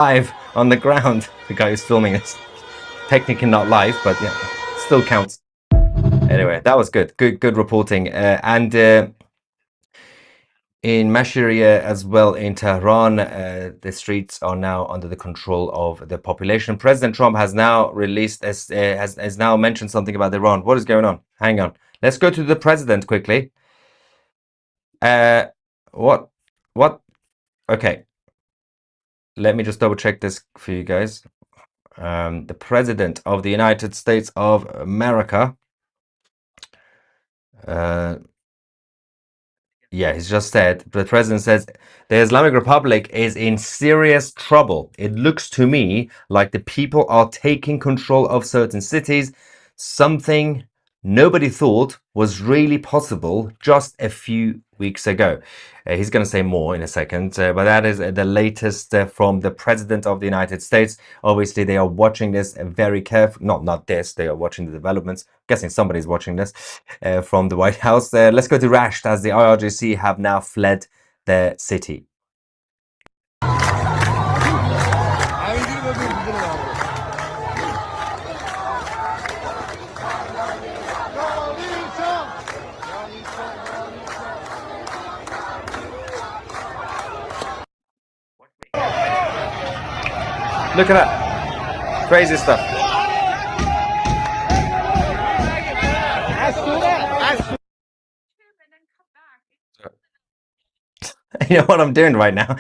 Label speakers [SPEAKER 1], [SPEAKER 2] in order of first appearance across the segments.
[SPEAKER 1] live on the ground. The guy who's filming this. Technically not live, but yeah, still counts. Anyway, that was good. Good reporting. And in Mashiriya as well in Tehran, the streets are now under the control of the population. President Trump has now released, has now mentioned something about Iran. What is going on? Hang on. Let's go to the president quickly. What? Okay. Let me just double check this for you guys. The president of the United States of America. Yeah, he's just said, the president says, the Islamic Republic is in serious trouble. It looks to me like the people are taking control of certain cities, something nobody thought was really possible just a few weeks ago. He's going to say more in a second, but that is the latest from the president of the United States. Obviously, they are watching this very carefully. Not this. They are watching the developments. I'm guessing somebody's watching this from the White House. Let's go to Rasht, as the IRGC have now fled the city. Look at that. Crazy stuff. You know what I'm doing right now?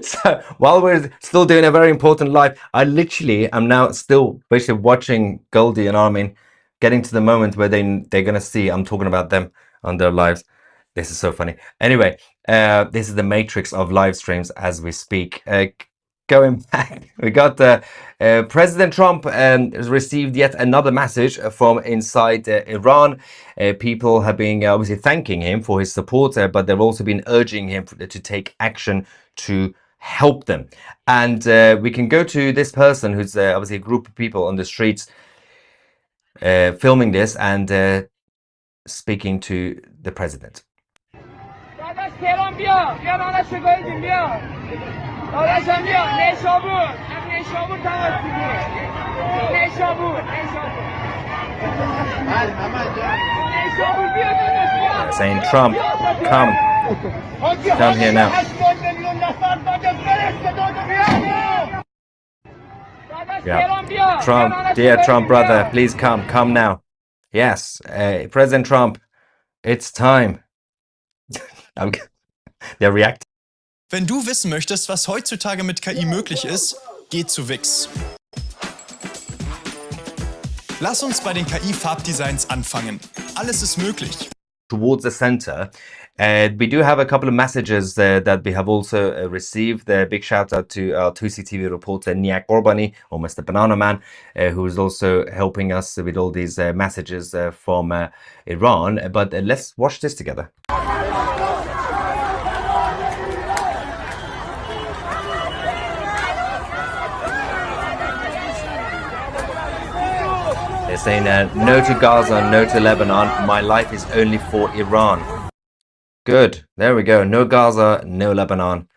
[SPEAKER 1] So while we're still doing a very important live, I literally am now still basically watching Goldie and Armin getting to the moment where they're gonna see I'm talking about them on their lives. This is so funny. Anyway, this is the matrix of live streams as we speak. Going back, we got President Trump has received yet another message from inside Iran. People have been obviously thanking him for his support, but they've also been urging him to take action to help them. And we can go to this person who's obviously a group of people on the streets filming this and speaking to the president. Saying, Trump, come here now. Yeah. Trump, dear Trump brother, please come now. Yes, President Trump, it's time. They're reacting.
[SPEAKER 2] Wenn du wissen möchtest, was heutzutage mit KI möglich ist, geh zu Wix. Lass uns bei den KI-Farbdesigns anfangen. Alles ist möglich.
[SPEAKER 1] Towards the center. We do have a couple of messages that we have also received. A big shout out to our 2CTV reporter Niak Orbani, or Mr. Banana Man, who is also helping us with all these messages from Iran. But let's watch this together. They're saying no to Gaza, no to Lebanon. My life is only for Iran. Good. There we go. No Gaza, no Lebanon.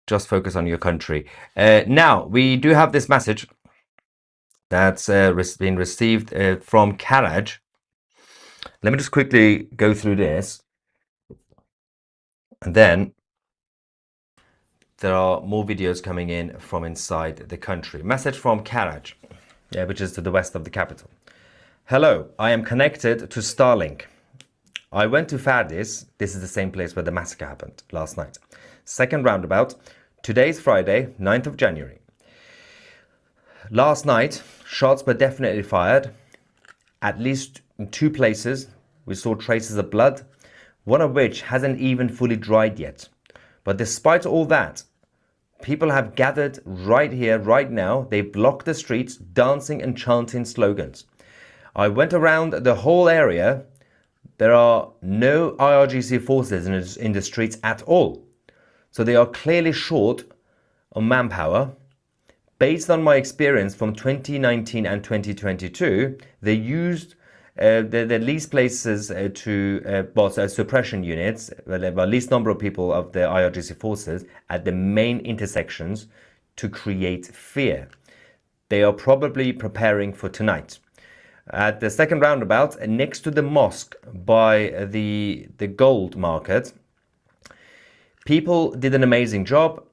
[SPEAKER 1] Just focus on your country. Now, we do have this message that's been received from Karaj. Let me just quickly go through this. And then there are more videos coming in from inside the country. Message from Karaj, which is to the west of the capital. Hello, I am connected to Starlink. I went to Fardis. This is the same place where the massacre happened last night. Second roundabout. Today's Friday, 9th of January. Last night, shots were definitely fired. At least in 2 places, we saw traces of blood, one of which hasn't even fully dried yet. But despite all that, people have gathered right here, right now. They blocked the streets, dancing and chanting slogans. I went around the whole area. There are no IRGC forces in the streets at all. So they are clearly short on manpower. Based on my experience from 2019 and 2022, they used the least places suppression units, the least number of people of the IRGC forces at the main intersections to create fear. They are probably preparing for tonight. At the second roundabout, next to the mosque by the gold market, people did an amazing job.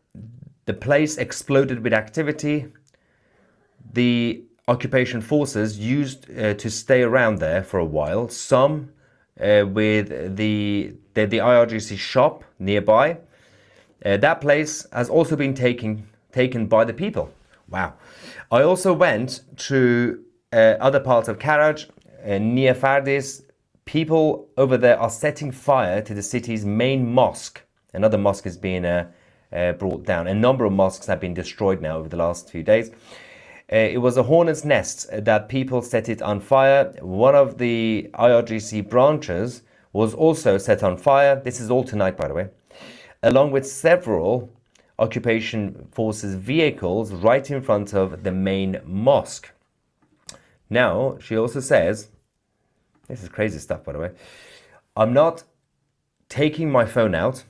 [SPEAKER 1] The place exploded with activity. The occupation forces used to stay around there for a while, some with the IRGC shop nearby. That place has also been taken by the people. Wow. I also went to other parts of Karaj, near Fardis. People over there are setting fire to the city's main mosque. Another mosque is being brought down. A number of mosques have been destroyed now over the last few days. It was a hornet's nest that people set it on fire. One of the IRGC branches was also set on fire. This is all tonight, by the way, along with several occupation forces vehicles right in front of the main mosque. Now, she also says, this is crazy stuff, by the way, I'm not taking my phone out.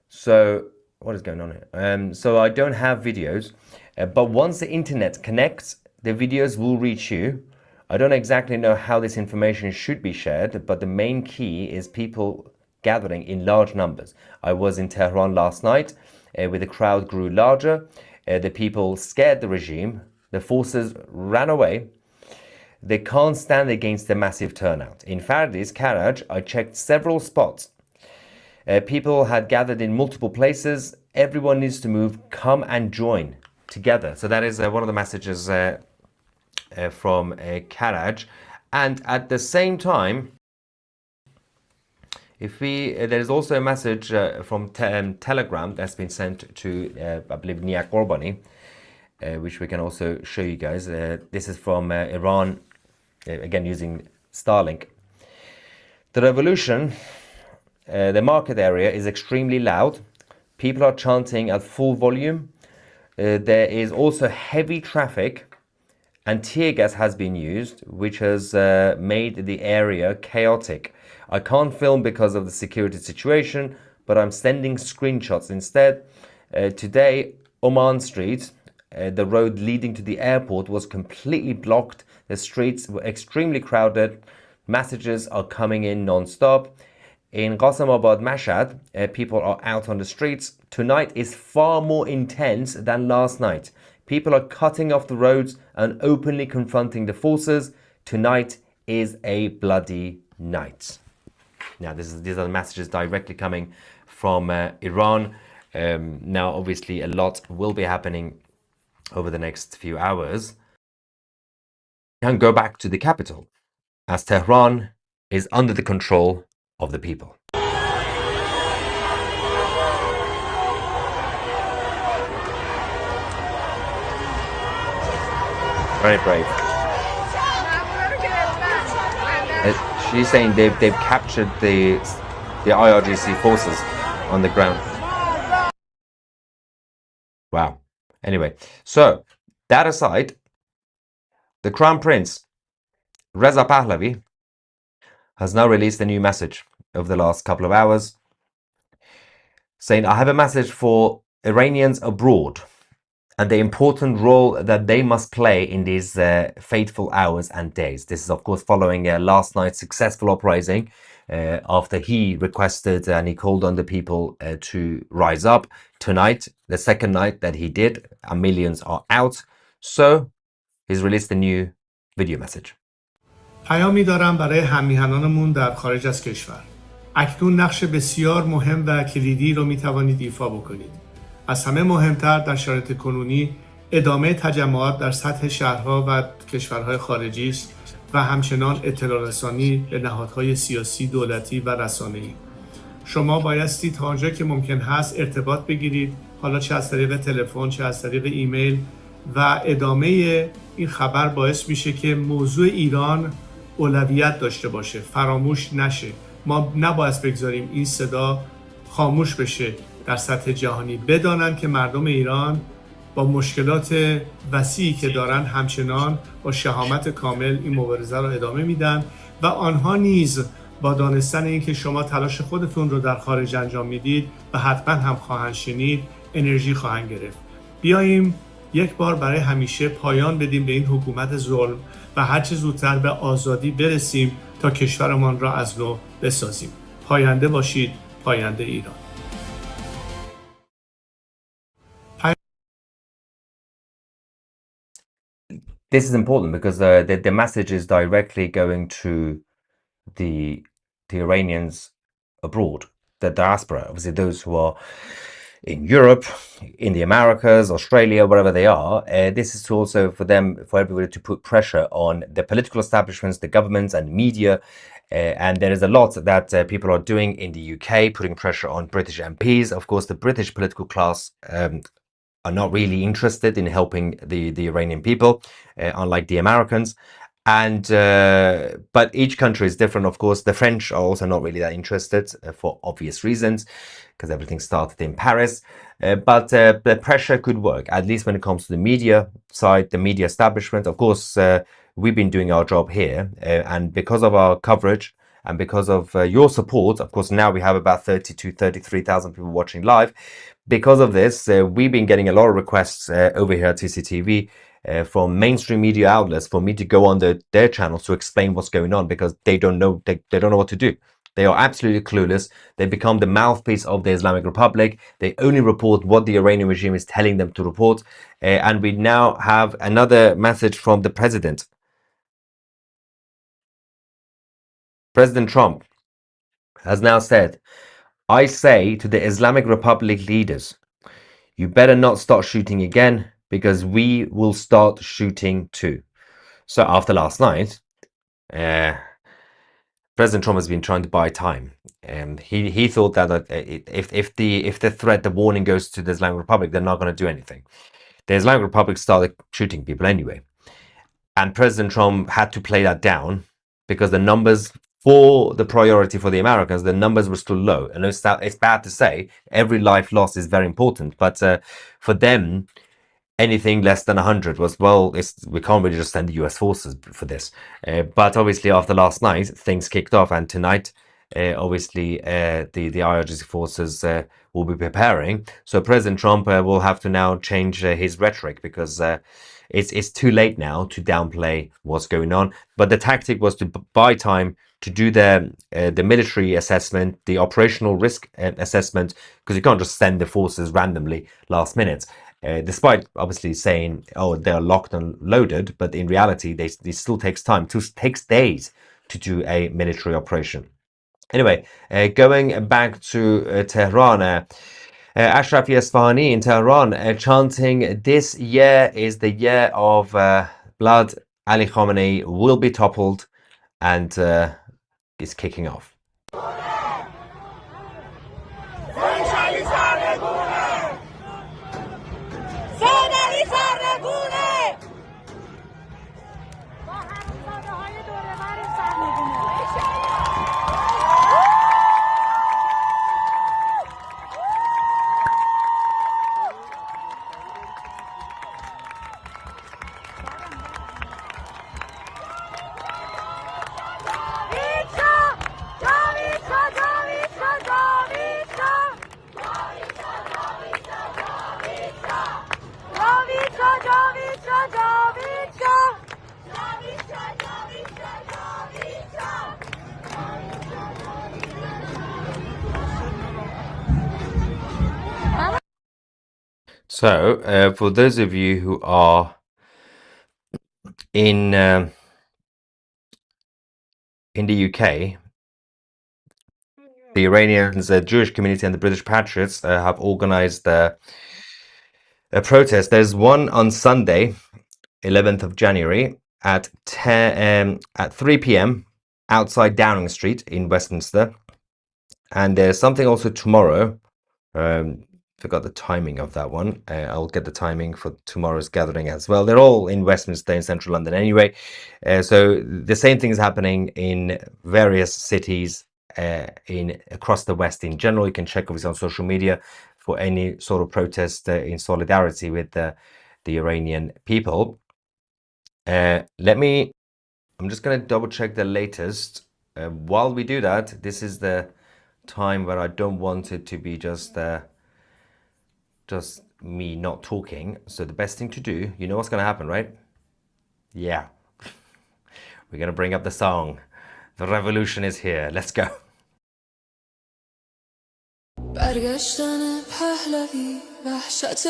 [SPEAKER 1] So, what is going on here? So I don't have videos. But once the internet connects, the videos will reach you. I don't exactly know how this information should be shared, but the main key is people gathering in large numbers. I was in Tehran last night, where the crowd grew larger. The people scared the regime. The forces ran away. They can't stand against the massive turnout. In Fardis, Karaj, I checked several spots. People had gathered in multiple places. Everyone needs to move. Come and join together. So that is one of the messages from Karaj. And at the same time, there's also a message from Telegram that's been sent to, I believe, Nia Korbani, which we can also show you guys. This is from Iran, again using Starlink. The revolution, the market area is extremely loud. People are chanting at full volume. There is also heavy traffic and tear gas has been used, which has made the area chaotic. I can't film because of the security situation, but I'm sending screenshots instead. Today, Oman Street, the road leading to the airport, was completely blocked. The streets were extremely crowded. Messages are coming in non-stop. In Qasamabad, Mashhad, people are out on the streets. Tonight is far more intense than last night. People are cutting off the roads and openly confronting the forces. Tonight is a bloody night. Now, these are the messages directly coming from Iran. Now, obviously, a lot will be happening over the next few hours. We can go back to the capital, as Tehran is under the control of the people. Very brave. She's saying they've captured the IRGC forces on the ground. Wow. Anyway, so that aside, the Crown Prince Reza Pahlavi has now released a new message over the last couple of hours, saying, I have a message for Iranians abroad and the important role that they must play in these fateful hours and days. This is, of course, following last night's successful uprising after he requested and he called on the people to rise up. Tonight, the second night that he did, and millions are out. So he's released a new video message.
[SPEAKER 3] پیامی دارم برای هم‌میهنانمون در خارج از کشور. اکنون نقش بسیار مهم و کلیدی رو می‌توانید ایفا بکنید. از همه مهمتر در شرایط کنونی ادامه تجمعات در سطح شهرها و کشورهای خارجی است و همچنان اطلاع رسانی به نهادهای سیاسی، دولتی و رسانه‌ای. شما بایستی تا آنجا که ممکن هست ارتباط بگیرید، حالا چه از طریق تلفن، چه از طریق ایمیل، و ادامه این خبر باعث میشه که موضوع ایران اولویت داشته باشه، فراموش نشه. ما نباید بگذاریم این صدا خاموش بشه در سطح جهانی. بدانند که مردم ایران با مشکلات وسیعی که دارن همچنان با شهامت کامل این مبارزه رو ادامه میدن و آنها نیز با دانستن اینکه شما تلاش خودتون رو در خارج انجام میدید و حتما هم خواهند شنید انرژی خواهند گرفت. بیاییم یک بار برای همیشه پایان بدیم به این حکومت ظلم و هرچه زودتر به آزادی برسیم تا کشورمان را از نو بسازیم. پاینده باشید، پاینده ایران.
[SPEAKER 1] This is important because the message is directly going to the Iranians abroad, the diaspora, obviously those who are in Europe, in the Americas, Australia, wherever they are. This is to also for them, for everybody to put pressure on the political establishments, the governments and media. And there is a lot that people are doing in the UK, putting pressure on British MPs. Of course, the British political class are not really interested in helping the Iranian people, unlike the Americans. And but each country is different. Of course, the French are also not really that interested for obvious reasons, because everything started in Paris. But the pressure could work, at least when it comes to the media side, the media establishment. Of course, we've been doing our job here, and because of our coverage and because of your support, of course, now we have about 30 to 33,000 people watching live. Because of this, we've been getting a lot of requests over here at CCTV from mainstream media outlets for me to go on their channels to explain what's going on, because they don't know what to do. They are absolutely clueless. They become the mouthpiece of the Islamic Republic. They only report what the Iranian regime is telling them to report. And we now have another message from the president. President Trump has now said, "I say to the Islamic Republic leaders, you better not start shooting again, because we will start shooting too." So after last night, President Trump has been trying to buy time. He thought that if the threat, the warning goes to the Islamic Republic, they're not going to do anything. The Islamic Republic started shooting people anyway, and President Trump had to play that down because the numbers for the priority for the Americans, the numbers were still low. And it's bad to say, every life lost is very important, but for them, anything less than 100 was, well, we can't really just send the US forces for this. But obviously after last night, things kicked off, and tonight, obviously, the IRGC forces will be preparing. So President Trump will have to now change his rhetoric, because it's too late now to downplay what's going on. But the tactic was to buy time to do the military assessment, the operational risk assessment, because you can't just send the forces randomly last minute. Despite obviously saying, oh, they're locked and loaded, but in reality, this still takes time. It takes days to do a military operation. Anyway, going back to Tehran, Ashraf Yasfahani in Tehran chanting, "This year is the year of blood. Ali Khamenei will be toppled," and is kicking off. So, for those of you who are in the UK, the Iranians, the Jewish community, and the British Patriots have organized a protest. There's one on Sunday, 11th of January, at 3 p.m. outside Downing Street in Westminster, and there's something also tomorrow. Forgot the timing of that one. I'll get the timing for tomorrow's gathering as well. They're all in Westminster in central London anyway. So the same thing is happening in various cities across the West in general. You can check obviously on social media for any sort of protest in solidarity with the Iranian people. I'm just going to double check the latest. While we do that, this is the time where I don't want it to be just me not talking. So the best thing to do, you know what's going to happen, right? Yeah. We're going to bring up the song. The revolution is here. Let's go.
[SPEAKER 4] برگشتن پهلوی وحشت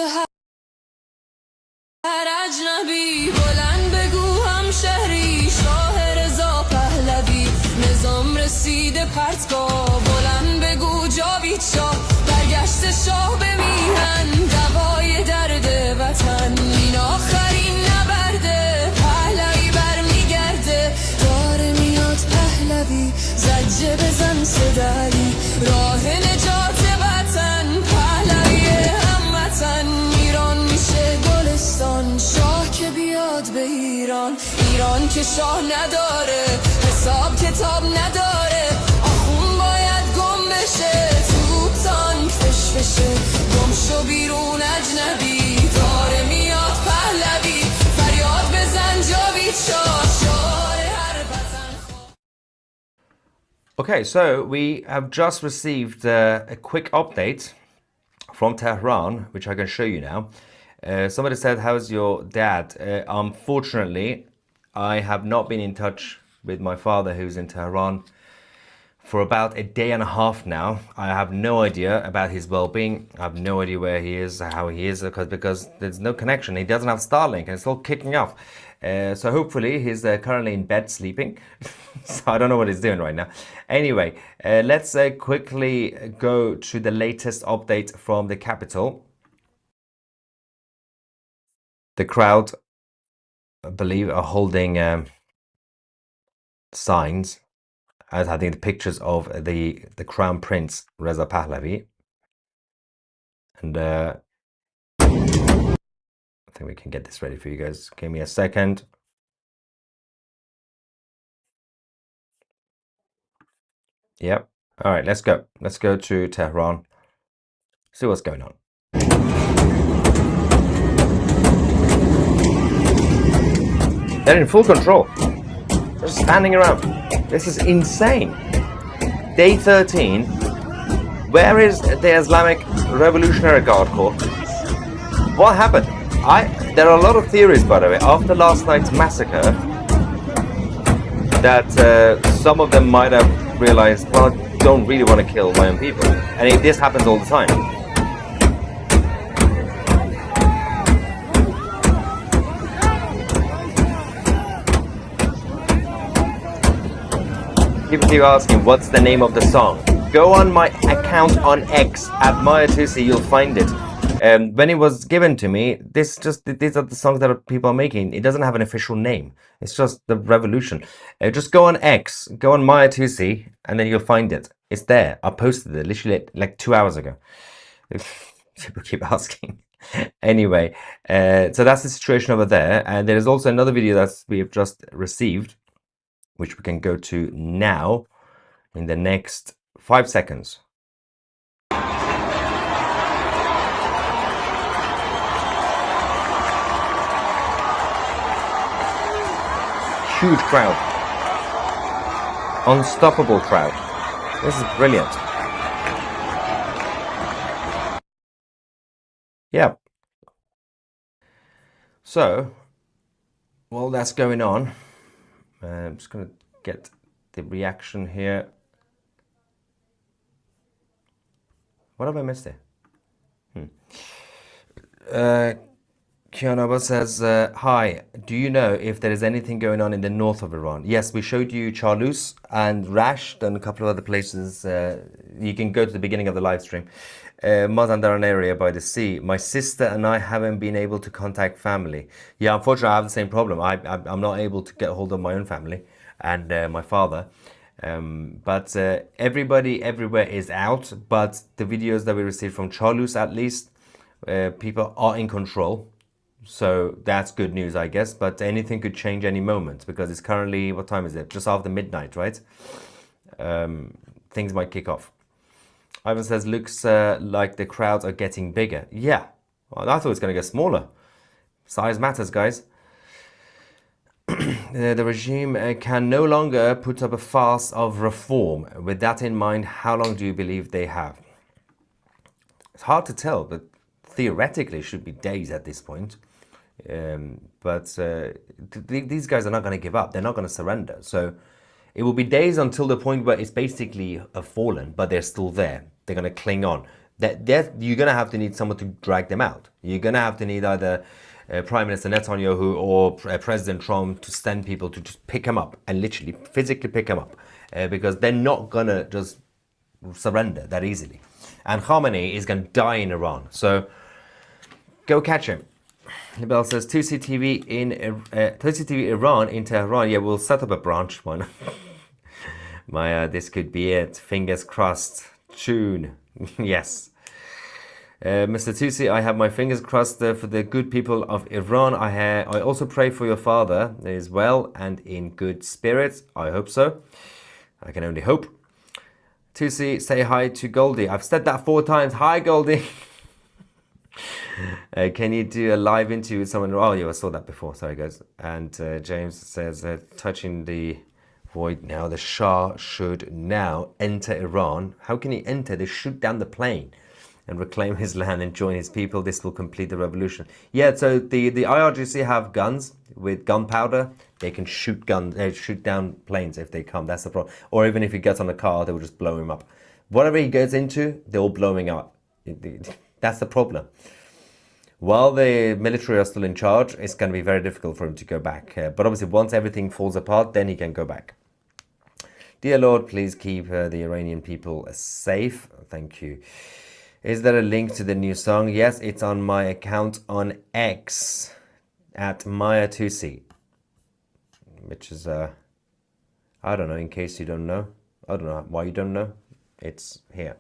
[SPEAKER 4] هر اجنبی بلند بگو هم شهری شاه رضا پهلوی نظام رسیده پرتگاه بلند بگو جاوید شاه برگشت شاه به میهن دوای درد وطن این آخرین نبرده پهلوی برمیگرده داره میاد پهلوی زجه بزن صدایی راه نجات وطن پهلوی هموطن ایران میشه گلستان شاه که بیاد به ایران ایران که شاه نداره حساب کتاب نداره آخون باید گم بشه توپ تانک فشفشه گم شو بیرون اجنبی داره میاد پهلوی فریاد بزن جاوید شاه شاه هر وطن.
[SPEAKER 1] Okay, so we have just received a quick update from Tehran, which I can show you now. Somebody said, how's your dad? Unfortunately, I have not been in touch with my father, who's in Tehran, for about a day and a half now. I have no idea about his well-being. I have no idea where he is, how he is, because there's no connection. He doesn't have Starlink and it's all kicking off. So hopefully he's currently in bed sleeping. So I don't know what he's doing right now. Anyway, let's quickly go to the latest update from the capital. The crowd, I believe, are holding signs as having the pictures of the Crown Prince Reza Pahlavi. And I think we can get this ready for you guys. Give me a second. Yep. All right, let's go. Let's go to Tehran. See what's going on. They're in full control. They're standing around. This is insane. Day 13. Where is the Islamic Revolutionary Guard Corps? What happened? There are a lot of theories, by the way, after last night's massacre, that some of them might have realized, well, I don't really want to kill my own people. And this happens all the time. People keep asking, what's the name of the song? Go on my account on X, @MayAtusi, you'll find it. When it was given to me, these are the songs that people are making. It doesn't have an official name. It's just the revolution. Just go on X, go on MayAtusi, and then you'll find it. It's there. I posted it literally like 2 hours ago. People keep asking. Anyway, so that's the situation over there. And there is also another video that we have just received, which we can go to now in the next 5 seconds. Huge crowd. Unstoppable crowd. This is brilliant. Yeah. So, while that's going on, I'm just going to get the reaction here. What have I missed here? Kianaba says, hi, do you know if there is anything going on in the north of Iran? Yes, we showed you Charlus and Rasht and a couple of other places. You can go to the beginning of the live stream. Mazandaran area by the sea. My sister and I haven't been able to contact family. Yeah, unfortunately, I have the same problem. I'm not able to get hold of my own family and my father. But everybody everywhere is out. But the videos that we received from Charlus, at least, people are in control. So that's good news, I guess. But anything could change any moment because it's currently, what time is it? Just after midnight, right? Things might kick off. Ivan says, looks like the crowds are getting bigger. Yeah, well, I thought it was going to get smaller. Size matters, guys. The regime can no longer put up a farce of reform. With that in mind, how long do you believe they have? It's hard to tell, but theoretically it should be days at this point. These guys are not going to give up. They're not going to surrender. So it will be days until the point where it's basically a fallen, but they're still there. They're going to cling on. You're going to have to need someone to drag them out. You're going to have to need either Prime Minister Netanyahu or President Trump to send people to just pick them up and literally physically pick them up because they're not going to just surrender that easily. And Khamenei is going to die in Iran. So go catch him. Libel says, 2CTV Iran in Tehran. Yeah, we'll set up a branch one. This could be it. Fingers crossed. Tune. Yes. Mr. Tusi, I have my fingers crossed for the good people of Iran. I also pray for your father as well and in good spirits. I hope so. I can only hope. Tusi, say hi to Goldie. I've said that 4 times. Hi, Goldie. Can you do a live interview with someone? Oh, yeah, I saw that before. Sorry, guys. And James says, touching the void now. The Shah should now enter Iran. How can he enter? They shoot down the plane and reclaim his land and join his people. This will complete the revolution. Yeah, so the IRGC have guns with gunpowder. They can shoot down planes if they come. That's the problem. Or even if he gets on a car, they will just blow him up. Whatever he gets into, they're all blowing up. That's the problem. While the military are still in charge, it's going to be very difficult for him to go back. But obviously, once everything falls apart, then he can go back. Dear Lord, please keep the Iranian people safe. Thank you. Is there a link to the new song? Yes, it's on my account on X at Maya2C, which is, I don't know, in case you don't know. I don't know why you don't know. It's here.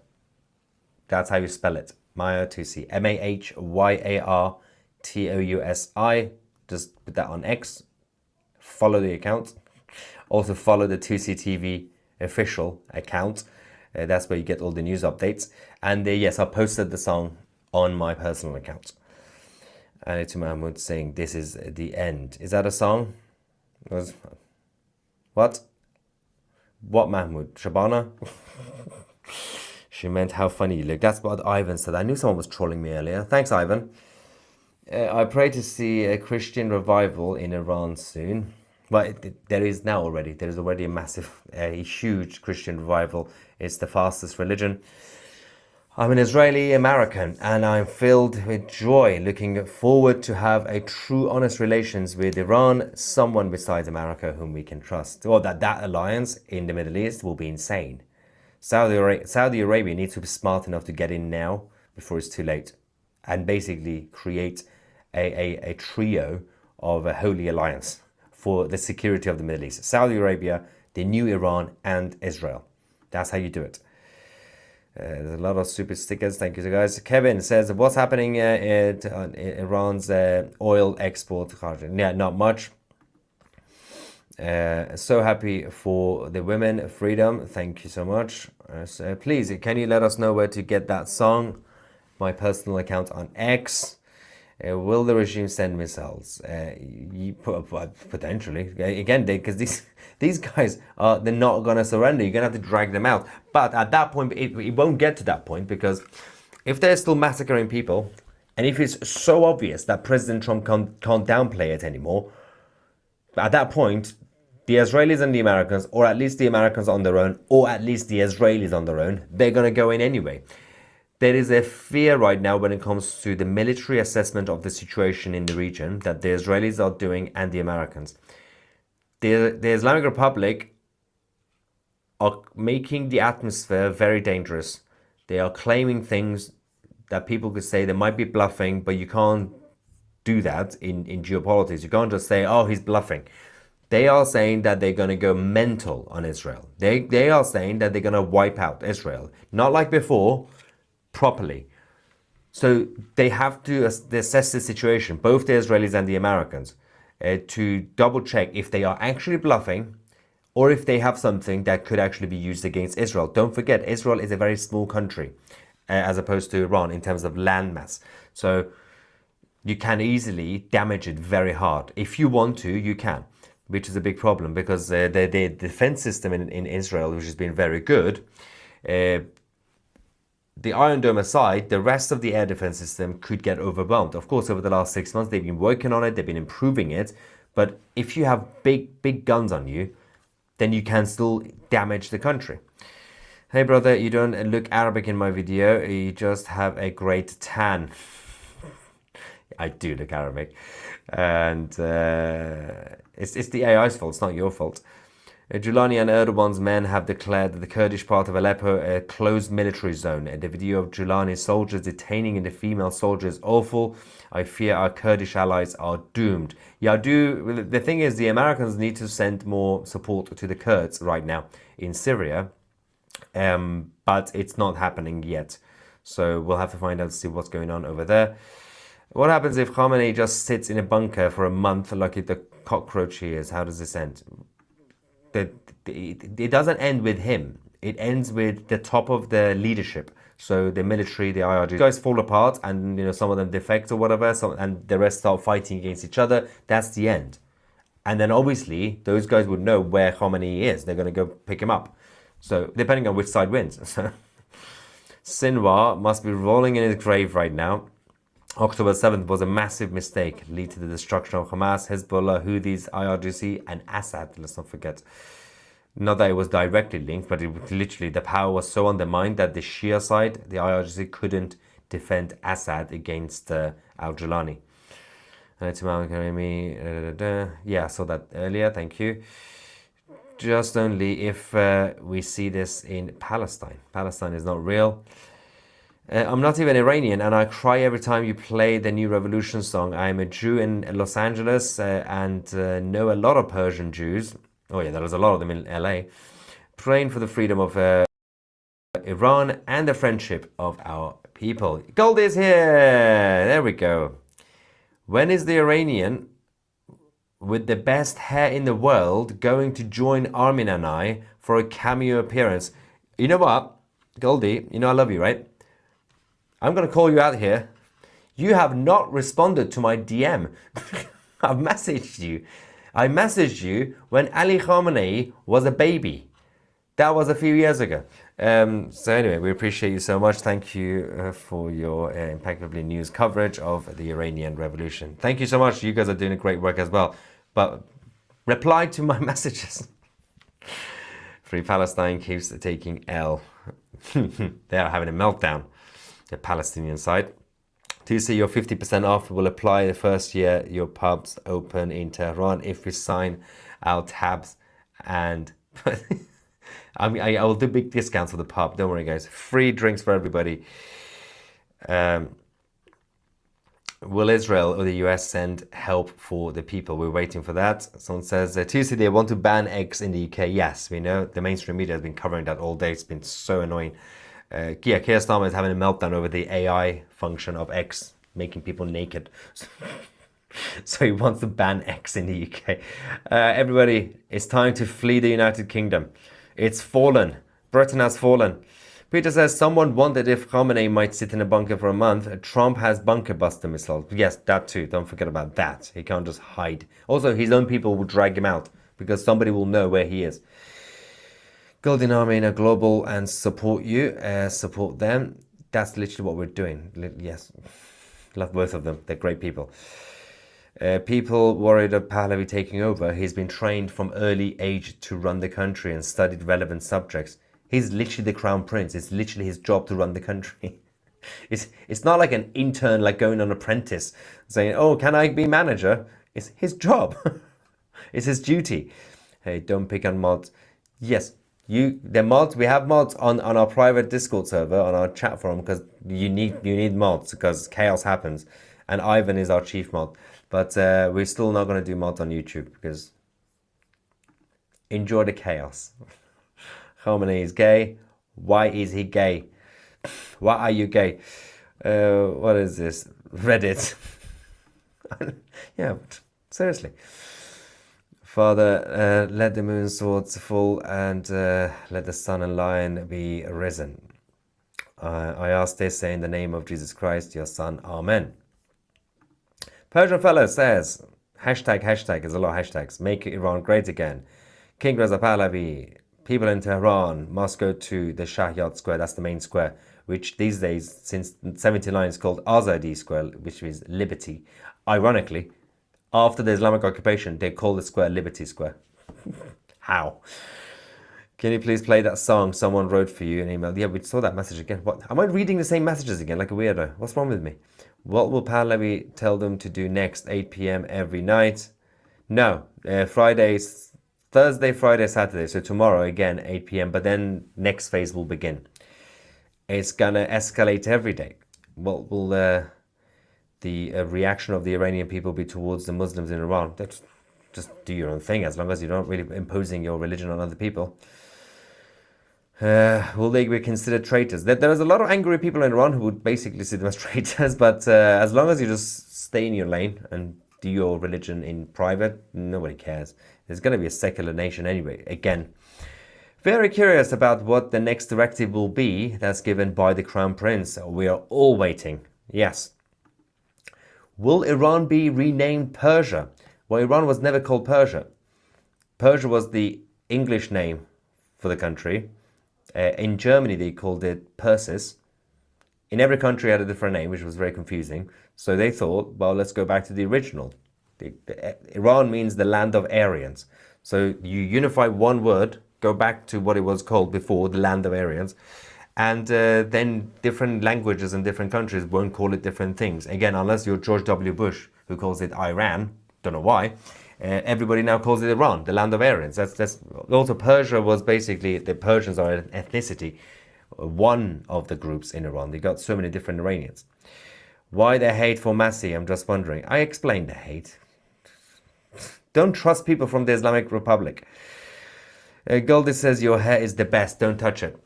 [SPEAKER 1] That's how you spell it. Maya2C. MAHYARTOUSI. Just put that on X. Follow the account. Also follow the 2CTV official account. That's where you get all the news updates. And yes, I posted the song on my personal account. And it's Mahmoud saying, this is the end. Is that a song? What? What Mahmoud? Shabana? She meant how funny you look. That's what Ivan said. I knew someone was trolling me earlier. Thanks, Ivan. I pray to see a Christian revival in Iran soon. Well, there is now already. There is already a massive, huge Christian revival. It's the fastest religion. I'm an Israeli American and I'm filled with joy, looking forward to have a true, honest relations with Iran, someone besides America whom we can trust. Or that alliance in the Middle East will be insane. Saudi Arabia needs to be smart enough to get in now before it's too late and basically create a trio of a holy alliance for the security of the Middle East. Saudi Arabia, the new Iran, and Israel. That's how you do it. There's a lot of super stickers. Thank you, guys. Kevin says, what's happening in Iran's oil export? Yeah, not much. So happy for the women freedom. Thank you so much. So please, can you let us know where to get that song? My personal account on X. Will the regime send missiles? Potentially. Again, because these guys they're not going to surrender. You're going to have to drag them out. But at that point, it won't get to that point, because if they're still massacring people, and if it's so obvious that President Trump can't downplay it anymore, at that point, the Israelis and the Americans, or at least the Americans on their own, or at least the Israelis on their own, they're going to go in anyway. There is a fear right now when it comes to the military assessment of the situation in the region that the Israelis are doing and the Americans. The Islamic Republic are making the atmosphere very dangerous. They are claiming things that people could say they might be bluffing, but you can't do that in geopolitics. You can't just say, oh, he's bluffing. They are saying that they're going to go mental on Israel. They are saying that they're going to wipe out Israel. Not like before, properly. So they have to assess the situation, both the Israelis and the Americans, to double check if they are actually bluffing or if they have something that could actually be used against Israel. Don't forget, Israel is a very small country as opposed to Iran in terms of landmass. So you can easily damage it very hard. If you want to, you can, which is a big problem because the defense system in Israel, which has been very good, the Iron Dome aside, the rest of the air defense system could get overwhelmed. Of course, over the last 6 months, they've been working on it, they've been improving it. But if you have big guns on you, then you can still damage the country. Hey brother, you don't look Arabic in my video, you just have a great tan. I do look Arabic. And it's the AI's fault, it's not your fault. Giuliani and Erdogan's men have declared that the Kurdish part of Aleppo a closed military zone. The video of Giuliani's soldiers detaining the female soldier is awful. I fear our Kurdish allies are doomed. Yeah, the thing is, the Americans need to send more support to the Kurds right now in Syria, but it's not happening yet. So we'll have to find out, see what's going on over there. What happens if Khamenei just sits in a bunker for a month like the cockroach he is? How does this end? It doesn't end with him. It ends with the top of the leadership. So the military, the IRGC guys fall apart, and some of them defect or whatever, and the rest start fighting against each other. That's the end. And then obviously those guys would know where Khamenei is. They're going to go pick him up. So depending on which side wins. So Sinwar must be rolling in his grave right now. October 7th was a massive mistake, lead to the destruction of Hamas, Hezbollah, Houthis, IRGC, and Assad. Let's not forget. Not that it was directly linked, but it literally, the power was so undermined that the Shia side, the IRGC, couldn't defend Assad against al-Jilani. Yeah, I saw that earlier. Thank you. Just only if we see this in Palestine. Palestine is not real. I'm not even Iranian, and I cry every time you play the New Revolution song. I'm a Jew in Los Angeles and know a lot of Persian Jews. Oh yeah, there's a lot of them in LA. Praying for the freedom of Iran and the friendship of our people. Gold is here! There we go. When is the Iranian with the best hair in the world going to join Armin and I for a cameo appearance? You know what, Goldie, I love you, right? I'm going to call you out here. You have not responded to my DM. I've messaged you. I messaged you when Ali Khamenei was a baby. That was a few years ago. So anyway, we appreciate you so much. Thank you for your impeccably news coverage of the Iranian revolution. Thank you so much. You guys are doing a great work as well. But reply to my messages. Free Palestine keeps taking L. They are having a meltdown. The Palestinian side. To see your 50% off will apply the first year your pubs open in Tehran if we sign our tabs, and I will do big discounts for the pub. Don't worry, guys. Free drinks for everybody. Will Israel or the US send help for the people? We're waiting for that. Someone says, Tuesday they want to ban eggs in the UK. Yes, we know. The mainstream media has been covering that all day. It's been so annoying. Keir Starmer is having a meltdown over the AI function of X, making people naked. So he wants to ban X in the UK. Everybody, it's time to flee the United Kingdom. It's fallen. Britain has fallen. Peter says, someone wondered if Khamenei might sit in a bunker for a month. Trump has bunker buster missiles. Yes, that too. Don't forget about that. He can't just hide. Also, his own people will drag him out because somebody will know where he is. Golden Army are global and support you. Support them. That's literally what we're doing. Yes. Love both of them. They're great people. People worried of Pahlavi taking over. He's been trained from early age to run the country and studied relevant subjects. He's literally the crown prince. It's literally his job to run the country. It's not like an intern, like going on apprentice, saying, oh, can I be manager? It's his job. It's his duty. Hey, don't pick on mods. Yes, the mods, we have mods on our private Discord server, on our chat forum, because you need mods, because chaos happens. And Ivan is our chief mod. But we're still not going to do mods on YouTube, because enjoy the chaos. Khamenei is gay. Why is he gay? Why are you gay? What is this? Reddit. Yeah, seriously. Father, let the moon swords fall and let the sun and lion be risen. I ask this in the name of Jesus Christ, your Son. Amen. Persian fellow says, hashtag, there's a lot of hashtags, make Iran great again. King Reza Pahlavi, people in Tehran must go to the Shahyad Square, that's the main square, which these days, since 79, is called Azadi Square, which is Liberty. Ironically, after the Islamic occupation, they call the square Liberty Square. How? Can you please play that song someone wrote for you in email? Yeah, we saw that message again. What? Am I reading the same messages again like a weirdo? What's wrong with me? What will Pahlavi tell them to do next? 8 p.m. every night? No, Fridays, Thursday, Friday, Saturday. So tomorrow again, 8 p.m. But then next phase will begin. It's gonna escalate every day. What will the reaction of the Iranian people be towards the Muslims in Iran? Just do your own thing, as long as you're not really imposing your religion on other people. Will they be considered traitors? There's a lot of angry people in Iran who would basically see them as traitors, but as long as you just stay in your lane and do your religion in private, nobody cares. There's going to be a secular nation anyway. Again, very curious about what the next directive will be that's given by the Crown Prince. We are all waiting. Yes. Will Iran be renamed Persia? Well, Iran was never called Persia. Persia was the English name for the country. In Germany, they called it Persis. In every country had a different name, which was very confusing. So they thought, well, let's go back to the original. Iran means the land of Aryans. So you unify one word, go back to what it was called before, the land of Aryans. And then different languages and different countries won't call it different things. Again, unless you're George W. Bush, who calls it Iran, don't know why. Everybody now calls it Iran, the land of Aryans. That's also Persia was basically, the Persians are an ethnicity, one of the groups in Iran. They got so many different Iranians. Why the hate for Masih? I'm just wondering. I explained the hate. Don't trust people from the Islamic Republic. Goldie says your hair is the best. Don't touch it.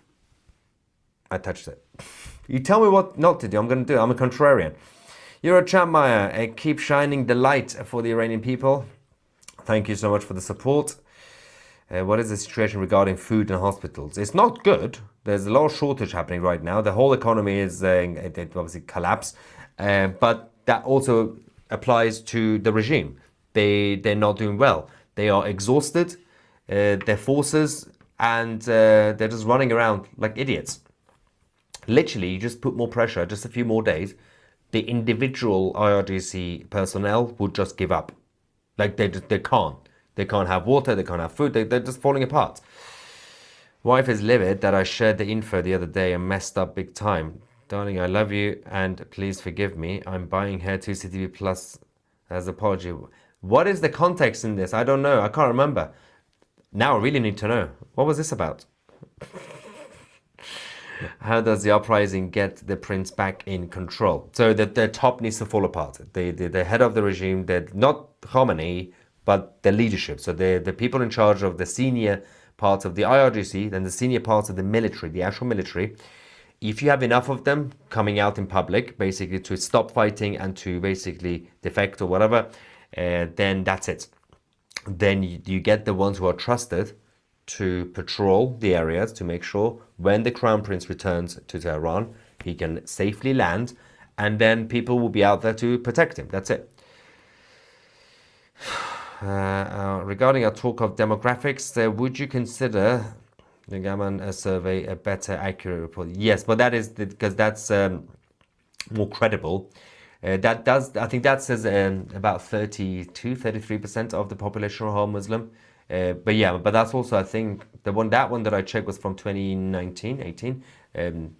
[SPEAKER 1] I touched it. You tell me what not to do. I'm going to do it. I'm a contrarian. You're a champ, Maya. Keep shining the light for the Iranian people. Thank you so much for the support. What is the situation regarding food in hospitals? It's not good. There's a lot of shortage happening right now. The whole economy is it obviously collapsed. But that also applies to the regime. They're not doing well. They are exhausted, their forces, and they're just running around like idiots. Literally, you just put more pressure, just a few more days, the individual IRGC personnel would just give up. Like they can't. They can't have water, they can't have food, they're just falling apart. Wife is livid that I shared the info the other day and messed up big time. Darling, I love you and please forgive me. I'm buying her 2CTV Plus as apology. What is the context in this? I don't know. I can't remember. Now I really need to know. What was this about? How does the uprising get the prince back in control? So the top needs to fall apart. The head of the regime, they're not Khamenei, but the leadership. So the people in charge of the senior parts of the IRGC, then the senior parts of the military, the actual military. If you have enough of them coming out in public, basically to stop fighting and to basically defect or whatever, then that's it. Then you get the ones who are trusted to patrol the areas to make sure when the Crown Prince returns to Tehran, he can safely land, and then people will be out there to protect him. That's it. Regarding our talk of demographics, would you consider the Gaman survey a better accurate report? Yes, but that is because that's more credible. That does, I think that says about 33% of the population are Muslim. But yeah, but that's also, I think, that one that I checked was from 2019, 18.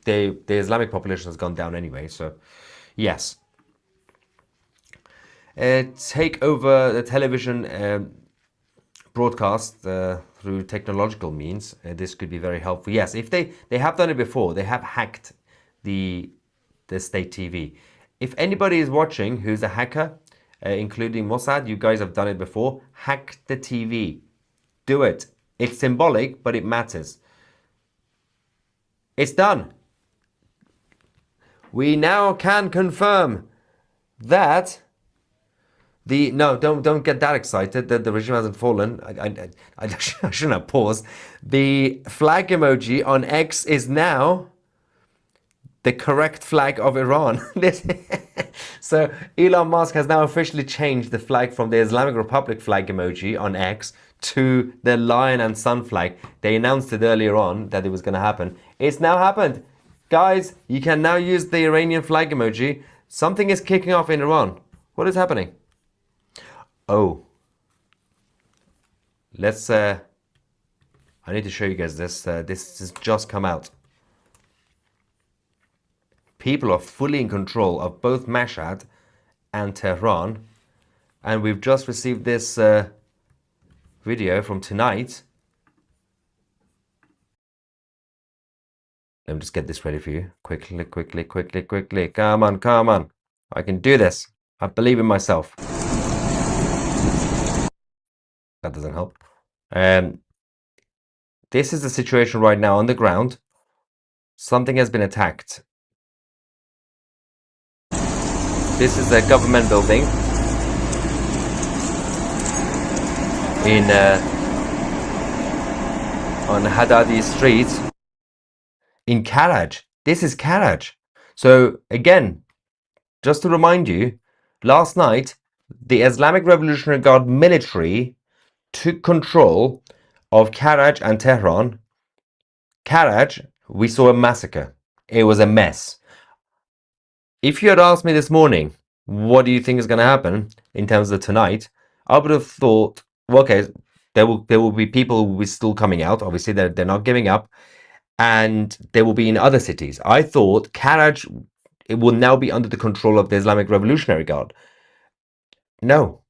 [SPEAKER 1] The Islamic population has gone down anyway, so yes. Take over the television broadcast through technological means. This could be very helpful. Yes, if they have done it before, they have hacked the state TV. If anybody is watching who's a hacker, including Mossad, you guys have done it before, hack the TV. Do it. It's symbolic, but it matters. It's done. We now can confirm that No, don't get that excited that the regime hasn't fallen. I shouldn't have paused. The flag emoji on X is now the correct flag of Iran. So Elon Musk has now officially changed the flag from the Islamic Republic flag emoji on X to the lion and sun flag. They announced it earlier on that it was going to happen. It's now happened. Guys, you can now use the Iranian flag emoji. Something is kicking off in Iran. What is happening? Oh. Let's I need to show you guys this. This has just come out. People are fully in control of both Mashhad and Tehran. And we've just received this video from tonight. Let me just get this ready for you. Quickly, quickly, quickly, quickly. Come on, come on. I can do this. I believe in myself. That doesn't help. This is the situation right now on the ground. Something has been attacked. This is a government building in on Haddadi Street in Karaj. This is Karaj. So again, just to remind you, last night the Islamic Revolutionary Guard military took control of Karaj and Tehran. Karaj, we saw a massacre. It was a mess. If you had asked me this morning, what do you think is going to happen in terms of tonight, I would have thought, well, okay, there will be people who will be still coming out. Obviously, they're not giving up, and they will be in other cities. I thought Karaj, it will now be under the control of the Islamic Revolutionary Guard. No.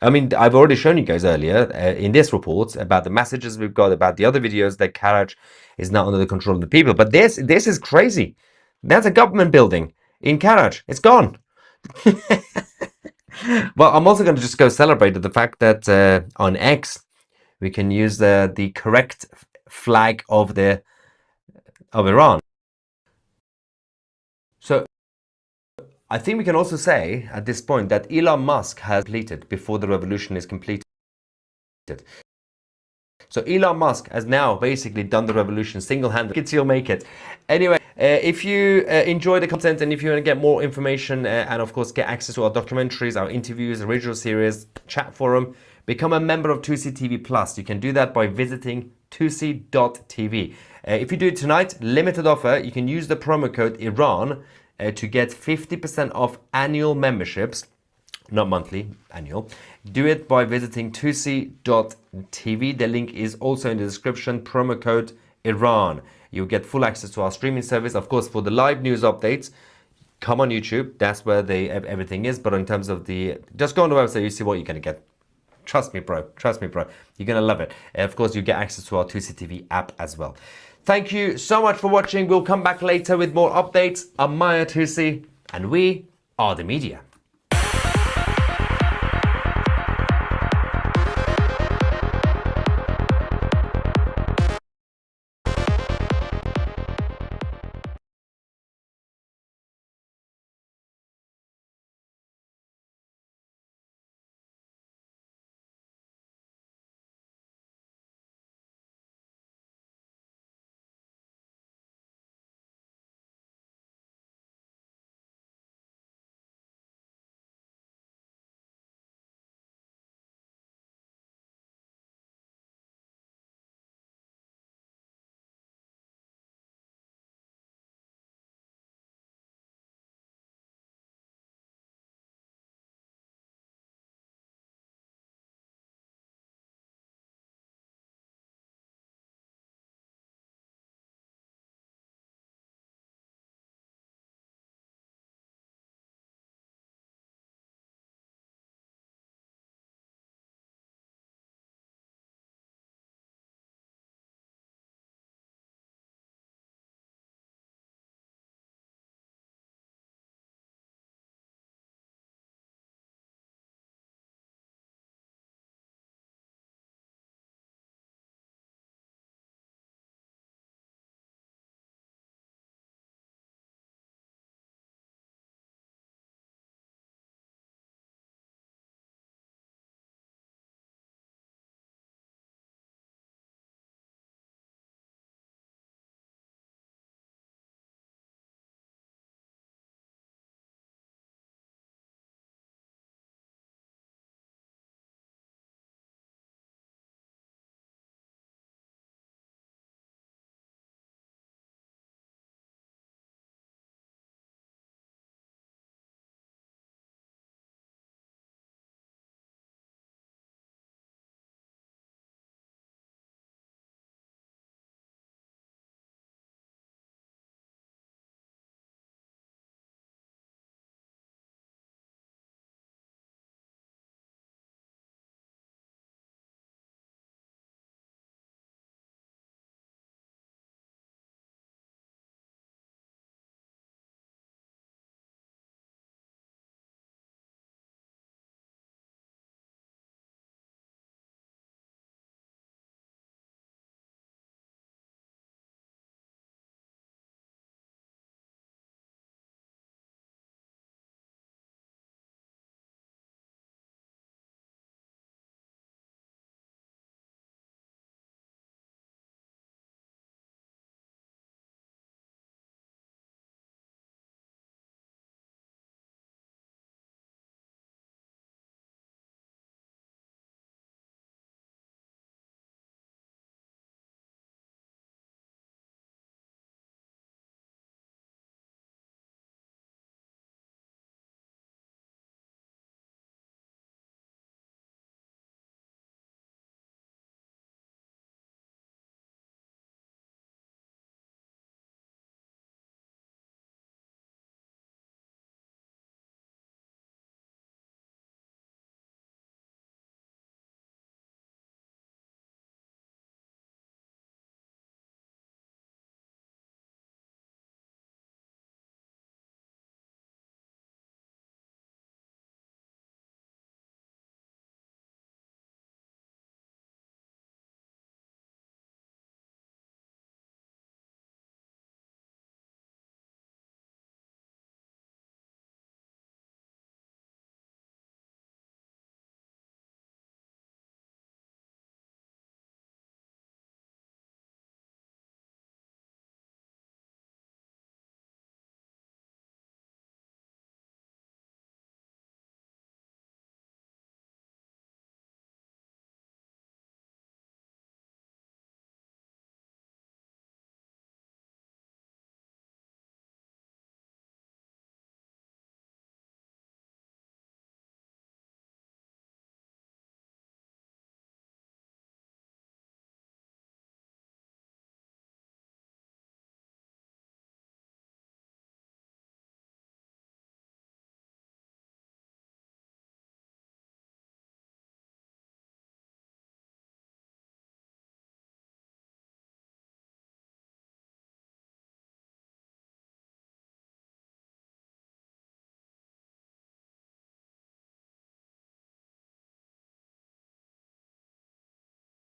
[SPEAKER 1] I mean, I've already shown you guys earlier in this report about the messages we've got, about the other videos, that Karaj is not under the control of the people. But this is crazy. That's a government building in Karaj. It's gone. Well, I'm also going to just go celebrate the fact that on X we can use the correct flag of Iran. So I think we can also say at this point that Elon Musk has completed before the revolution is completed. So Elon Musk has now basically done the revolution single-handedly. He'll make it. Anyway, if you enjoy the content and if you want to get more information and of course get access to our documentaries, our interviews, original series, chat forum, become a member of 2C TV Plus. You can do that by visiting 2c.tv. If you do it tonight, limited offer, you can use the promo code IRAN to get 50% off annual memberships. Not monthly, annual. Do it by visiting 2c.tv. The link is also in the description. Promo code Iran. You'll get full access to our streaming service. Of course, for the live news updates, come on YouTube. That's where everything is. But in terms of just go on the website, you see what you're going to get. Trust me, bro. Trust me, bro. You're going to love it. Of course, you get access to our 2CTV app as well. Thank you so much for watching. We'll come back later with more updates. I'm Maya 2C, and we are the media.